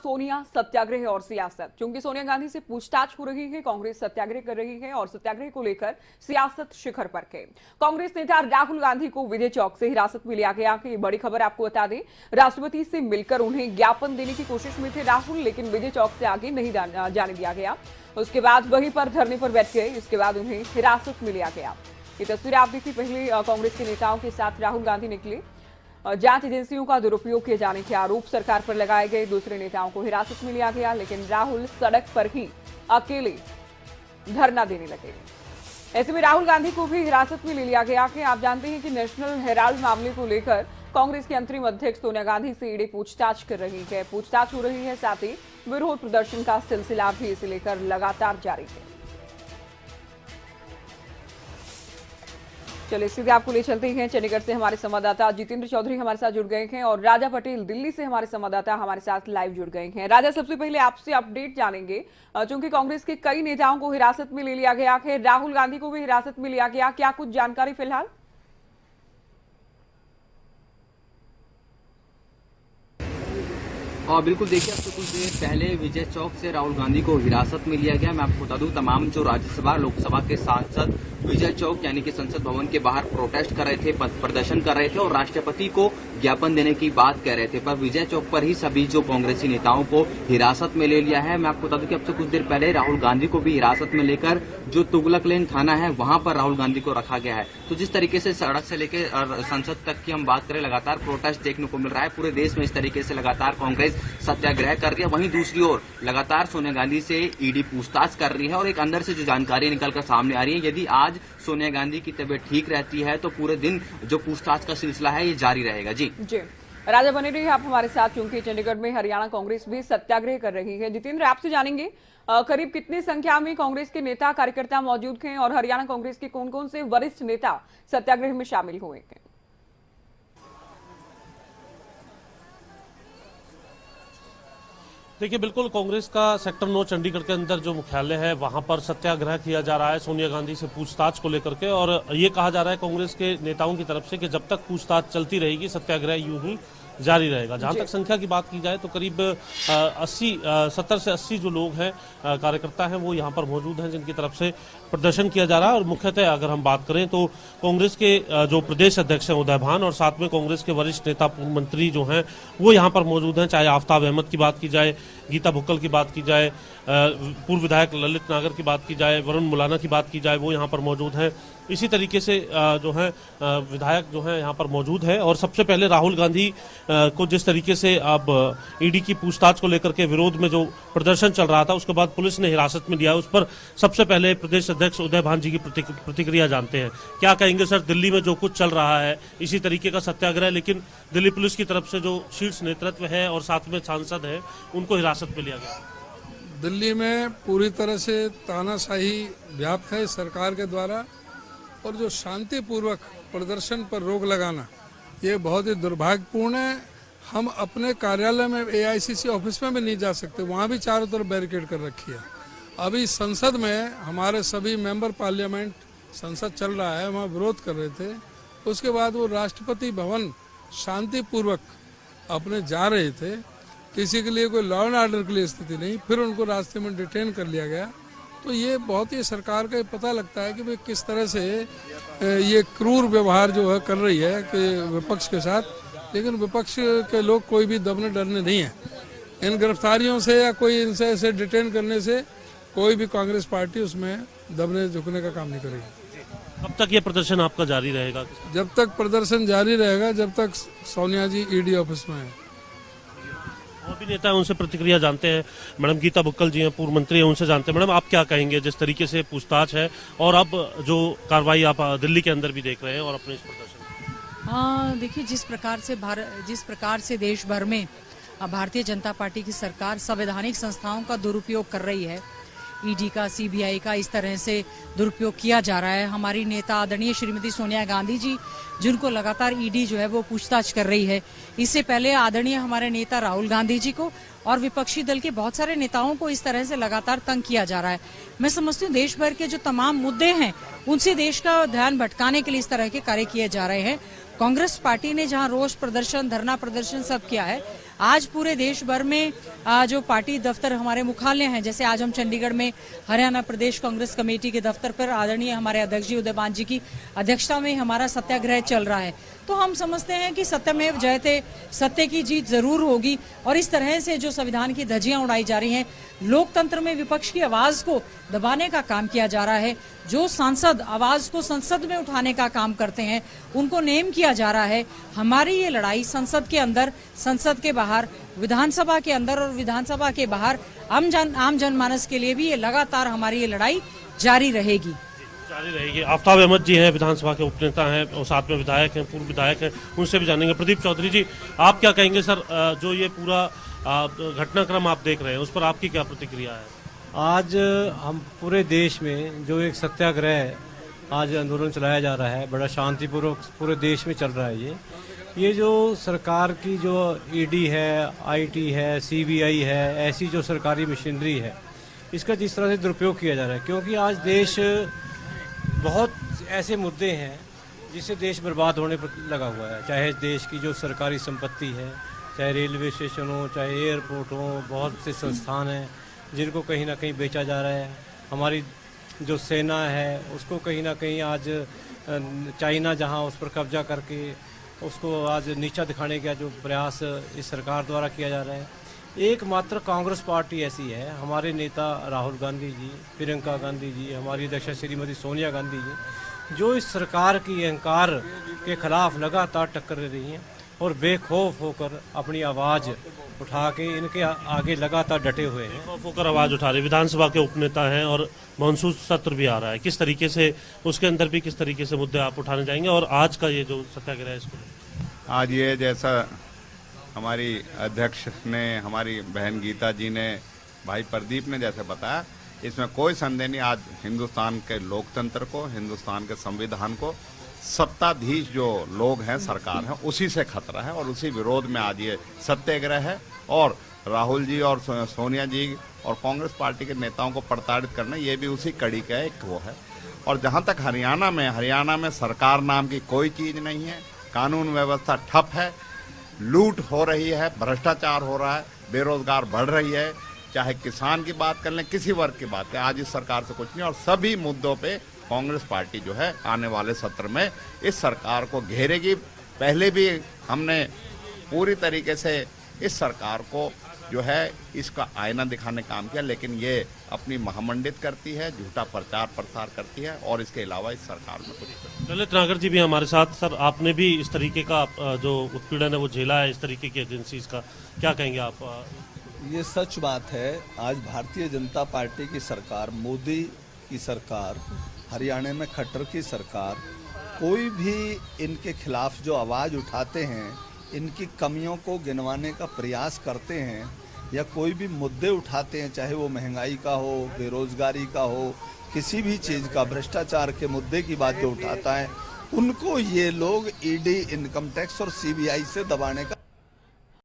सोनिया सत्याग्रह और सियासत। क्योंकि सोनिया गांधी से पूछताछ हो रही है, कांग्रेस सत्याग्रह कर रही है और सत्याग्रह को लेकर सियासत शिखर पर है। कांग्रेस नेता राहुल गांधी को विजय चौक से हिरासत में लिया गया कि बड़ी खबर आपको बता दें, राष्ट्रपति से मिलकर उन्हें ज्ञापन देने की कोशिश में थे राहुल, लेकिन विजय चौक से आगे नहीं जाने दिया गया। उसके बाद वहीं पर धरने पर बैठ गए। इसके बाद उन्हें हिरासत में लिया गया। ये तस्वीर आप देखिए, पहले कांग्रेस के नेताओं के साथ राहुल गांधी निकले। जांच एजेंसियों का दुरुपयोग किए जाने के आरोप सरकार पर लगाए गए। दूसरे नेताओं को हिरासत में लिया गया, लेकिन राहुल सड़क पर ही अकेले धरना देने लगे। ऐसे में राहुल गांधी को भी हिरासत में ले लिया गया कि आप जानते हैं कि नेशनल हेराल्ड मामले को लेकर कांग्रेस की अंतरिम अध्यक्ष सोनिया गांधी से ईडी पूछताछ कर रही है। पूछताछ हो रही है, साथ ही विरोध प्रदर्शन का सिलसिला भी इसे लेकर लगातार जारी है। चलिए सीधे आपको ले चलते हैं। चंडीगढ़ से हमारे संवाददाता जितेंद्र चौधरी हमारे साथ जुड़ गए हैं और राजा पटेल दिल्ली से हमारे संवाददाता हमारे साथ लाइव जुड़ गए हैं। राजा, सबसे पहले आपसे अपडेट जानेंगे, चूंकि कांग्रेस के कई नेताओं को हिरासत में ले लिया गया है, राहुल गांधी को भी हिरासत में लिया गया, क्या कुछ जानकारी फिलहाल? और बिल्कुल देखिए, अब तो कुछ देर पहले विजय चौक से राहुल गांधी को हिरासत में लिया गया। मैं आपको बता दूं, तमाम जो राज्यसभा लोकसभा के सांसद विजय चौक यानी कि संसद भवन के बाहर प्रोटेस्ट कर रहे थे, प्रदर्शन कर रहे थे और राष्ट्रपति को ज्ञापन देने की बात कह रहे थे। पर विजय चौक पर ही सभी जो कांग्रेसी नेताओं को हिरासत में ले लिया है। मैं आपको बता दूं कि अब से कुछ देर पहले राहुल गांधी को भी हिरासत में लेकर जो तुगलक लेन थाना है वहां पर राहुल गांधी को रखा गया है। तो जिस तरीके से सड़क से लेकर संसद तक की हम बात करें, लगातार प्रोटेस्ट देखने को मिल रहा है। पूरे देश में इस तरीके से लगातार कांग्रेस सत्याग्रह कर रही है। वहीं दूसरी ओर लगातार सोनिया गांधी से ईडी पूछताछ कर रही है और एक अंदर से जो जानकारी निकलकर सामने आ रही है, यदि आज सोनिया गांधी की तबीयत ठीक रहती है तो पूरे दिन जो पूछताछ का सिलसिला है ये जारी रहेगा। जी राजा, बने रहिए आप हमारे साथ, क्योंकि चंडीगढ़ में हरियाणा कांग्रेस भी सत्याग्रह कर रही है। जितेंद्र, आपसे जानेंगे करीब कितनी संख्या में कांग्रेस के नेता कार्यकर्ता मौजूद हैं और हरियाणा कांग्रेस के कौन कौन से वरिष्ठ नेता सत्याग्रह में शामिल हुए हैं? देखिए, बिल्कुल कांग्रेस का सेक्टर 9 चंडीगढ़ के अंदर जो मुख्यालय है वहां पर सत्याग्रह किया जा रहा है सोनिया गांधी से पूछताछ को लेकर के। और ये कहा जा रहा है कांग्रेस के नेताओं की तरफ से कि जब तक पूछताछ चलती रहेगी सत्याग्रह यूं ही जारी रहेगा। जहां तक संख्या की बात की जाए तो करीब 70 से 80 जो लोग हैं, कार्यकर्ता हैं, वो यहाँ पर मौजूद हैं जिनकी तरफ से प्रदर्शन किया जा रहा है। और मुख्यतः अगर हम बात करें तो कांग्रेस के जो प्रदेश अध्यक्ष हैं उदय भान और साथ में कांग्रेस के वरिष्ठ नेता पूर्व मंत्री जो हैं वो यहाँ पर मौजूद हैं। चाहे आफ्ताब अहमद की बात की जाए, गीता भुक्कल की बात की जाए, पूर्व विधायक ललित नागर की बात की जाए, वरुण मुलाना की बात की जाए, वो यहाँ पर मौजूद हैं। इसी तरीके से जो है विधायक जो है यहाँ पर मौजूद है। और सबसे पहले राहुल गांधी को जिस तरीके से अब ईडी की पूछताछ को लेकर के विरोध में जो प्रदर्शन चल रहा था, उसके बाद पुलिस ने हिरासत में लिया, उस पर सबसे पहले प्रदेश अध्यक्ष उदय भान जी की प्रतिक्रिया जानते हैं। क्या कहेंगे सर, दिल्ली में जो कुछ चल रहा है इसी तरीके का सत्याग्रह, लेकिन दिल्ली पुलिस की तरफ से जो शीर्ष नेतृत्व है और साथ में सांसद है उनको हिरासत में लिया गया? दिल्ली में पूरी तरह से तानाशाही व्याप्त है सरकार के द्वारा, और जो शांतिपूर्वक प्रदर्शन पर रोक लगाना ये बहुत ही दुर्भाग्यपूर्ण है। हम अपने कार्यालय में एआईसीसी ऑफिस में भी नहीं जा सकते, वहाँ भी चारों तरफ बैरिकेड कर रखी है। अभी संसद में हमारे सभी मेंबर पार्लियामेंट, संसद चल रहा है, वहाँ विरोध कर रहे थे। उसके बाद वो राष्ट्रपति भवन शांतिपूर्वक अपने जा रहे थे, किसी के लिए कोई लॉ एंड ऑर्डर के लिए स्थिति नहीं, फिर उनको रास्ते में डिटेन कर लिया गया। तो ये बहुत ही सरकार का पता लगता है कि भाई किस तरह से ये क्रूर व्यवहार जो है कर रही है कि विपक्ष के साथ। लेकिन विपक्ष के लोग कोई भी दबने डरने नहीं है। इन गिरफ्तारियों से या कोई इनसे ऐसे डिटेन करने से कोई भी कांग्रेस पार्टी उसमें दबने झुकने का काम नहीं करेगी। कब तक ये प्रदर्शन आपका जारी रहेगा? जब तक प्रदर्शन जारी रहेगा, जब तक सोनिया जी ईडी ऑफिस में है। और भी नेता हैं, उनसे प्रतिक्रिया जानते हैं। मैडम गीता भुक्कल जी हैं, पूर्व मंत्री हैं, उनसे जानते हैं। मैडम, आप क्या कहेंगे जिस तरीके से पूछताछ है और अब जो कार्रवाई आप दिल्ली के अंदर भी देख रहे हैं और अपने इस प्रदर्शन? देखिए, जिस प्रकार से देश भर में भारतीय जनता पार्टी की सरकार संवैधानिक संस्थाओं का दुरुपयोग कर रही है, ईडी का, सीबीआई का इस तरह से दुरुपयोग किया जा रहा है। हमारी नेता आदरणीय श्रीमती सोनिया गांधी जी, जिनको लगातार ईडी जो है वो पूछताछ कर रही है, इससे पहले आदरणीय हमारे नेता राहुल गांधी जी को और विपक्षी दल के बहुत सारे नेताओं को इस तरह से लगातार तंग किया जा रहा है। मैं समझती हूँ देश भर के जो तमाम मुद्दे हैं उनसे देश का ध्यान भटकाने के लिए इस तरह के कार्य किए जा रहे हैं। कांग्रेस पार्टी ने जहां रोष प्रदर्शन, धरना प्रदर्शन सब किया है, आज पूरे देश भर में जो पार्टी दफ्तर हमारे मुख्यालय हैं, जैसे आज हम चंडीगढ़ में हरियाणा प्रदेश कांग्रेस कमेटी के दफ्तर पर आदरणीय हमारे अध्यक्ष जी उदयमान जी की अध्यक्षता में हमारा सत्याग्रह चल रहा है, तो हम समझते हैं कि सत्यमेव जयते, सत्य की जीत जरूर होगी। और इस तरह से जो संविधान की धज्जियां उड़ाई जा रही हैं, लोकतंत्र में विपक्ष की आवाज को दबाने का काम किया जा रहा है, जो सांसद आवाज को संसद में उठाने का काम करते हैं उनको नेम किया जा रहा है। हमारी ये लड़ाई संसद के अंदर, संसद के बाहर, विधानसभा के अंदर और विधानसभा के बाहर आम जनमानस के लिए भी ये लगातार हमारी ये लड़ाई जारी रहेगी। जारी रहेगी। आफ्ताब अहमद जी हैं, विधानसभा के उपनेता हैं और साथ में विधायक हैं, पूर्व विधायक हैं, उनसे भी जानेंगे। प्रदीप चौधरी जी, आप क्या कहेंगे सर, जो ये पूरा घटनाक्रम आप देख रहे हैं उस पर आपकी क्या प्रतिक्रिया है? आज हम पूरे देश में जो एक सत्याग्रह आज आंदोलन चलाया जा रहा है, बड़ा शांतिपूर्वक पूरे देश में चल रहा है। ये जो सरकार की जो ईडी है, आईटी है, सीबीआई है, ऐसी जो सरकारी मशीनरी है, इसका जिस तरह से दुरुपयोग किया जा रहा है, क्योंकि आज देश बहुत ऐसे मुद्दे हैं जिससे देश बर्बाद होने पर लगा हुआ है। चाहे देश की जो सरकारी संपत्ति है, चाहे रेलवे स्टेशन हो, चाहे एयरपोर्ट हो, बहुत से संस्थान हैं जिनको कहीं ना कहीं बेचा जा रहा है। हमारी जो सेना है उसको कहीं ना कहीं आज चाइना जहां उस पर कब्जा करके उसको आज नीचा दिखाने का जो प्रयास इस सरकार द्वारा किया जा रहा है। एकमात्र कांग्रेस पार्टी ऐसी है, हमारे नेता राहुल गांधी जी, प्रियंका गांधी जी, हमारी अध्यक्षा श्रीमती सोनिया गांधी जी, जो इस सरकार की अहंकार के खिलाफ लगातार टक्कर दे रही हैं और बेखौफ होकर अपनी आवाज़ उठा के इनके आगे लगातार डटे हुए हैं। बेखौफ होकर आवाज उठा रहे, विधानसभा के उपनेता हैं और मानसून सत्र भी आ रहा है, किस तरीके से उसके अंदर भी किस तरीके से मुद्दे आप उठाने जाएंगे? और आज का ये जो सत्याग्रह है इसको, आज ये जैसा हमारी अध्यक्ष ने, हमारी बहन गीता जी ने, भाई प्रदीप ने जैसे बताया, इसमें कोई संदेह नहीं। आज हिंदुस्तान के लोकतंत्र को, हिंदुस्तान के संविधान को सत्ताधीश जो लोग हैं, सरकार है, उसी से खतरा है और उसी विरोध में आज ये सत्याग्रह है। और राहुल जी और सोनिया जी और कांग्रेस पार्टी के नेताओं को प्रताड़ित करना, ये भी उसी कड़ी का एक वो है। और जहां तक हरियाणा में सरकार नाम की कोई चीज नहीं है, कानून व्यवस्था ठप है, लूट हो रही है, भ्रष्टाचार हो रहा है, बेरोजगार बढ़ रही है। चाहे किसान की बात कर लें, किसी वर्ग की बात करें, आज इस सरकार से कुछ नहीं। और सभी मुद्दों पे कांग्रेस पार्टी जो है आने वाले सत्र में इस सरकार को घेरेगी। पहले भी हमने पूरी तरीके से इस सरकार को जो है इसका आईना दिखाने काम किया, लेकिन ये अपनी महामंडित करती है, झूठा प्रचार प्रसार करती है और इसके अलावा इस सरकार में कुछ। ललित नागर जी भी हमारे साथ। सर, आपने भी इस तरीके का जो उत्पीड़न है वो झेला है, इस तरीके की एजेंसीज का, क्या कहेंगे आप? ये सच बात है। आज भारतीय जनता पार्टी की सरकार, मोदी की सरकार, हरियाणा में खट्टर की सरकार, कोई भी इनके खिलाफ जो आवाज़ उठाते हैं, इनकी कमियों को गिनवाने का प्रयास करते हैं या कोई भी मुद्दे उठाते हैं, चाहे वो महंगाई का हो, बेरोजगारी का हो, किसी भी चीज़ का, भ्रष्टाचार के मुद्दे की बात जो उठाता है, उनको ये लोग ईडी, इनकम टैक्स और सीबीआई से दबाने का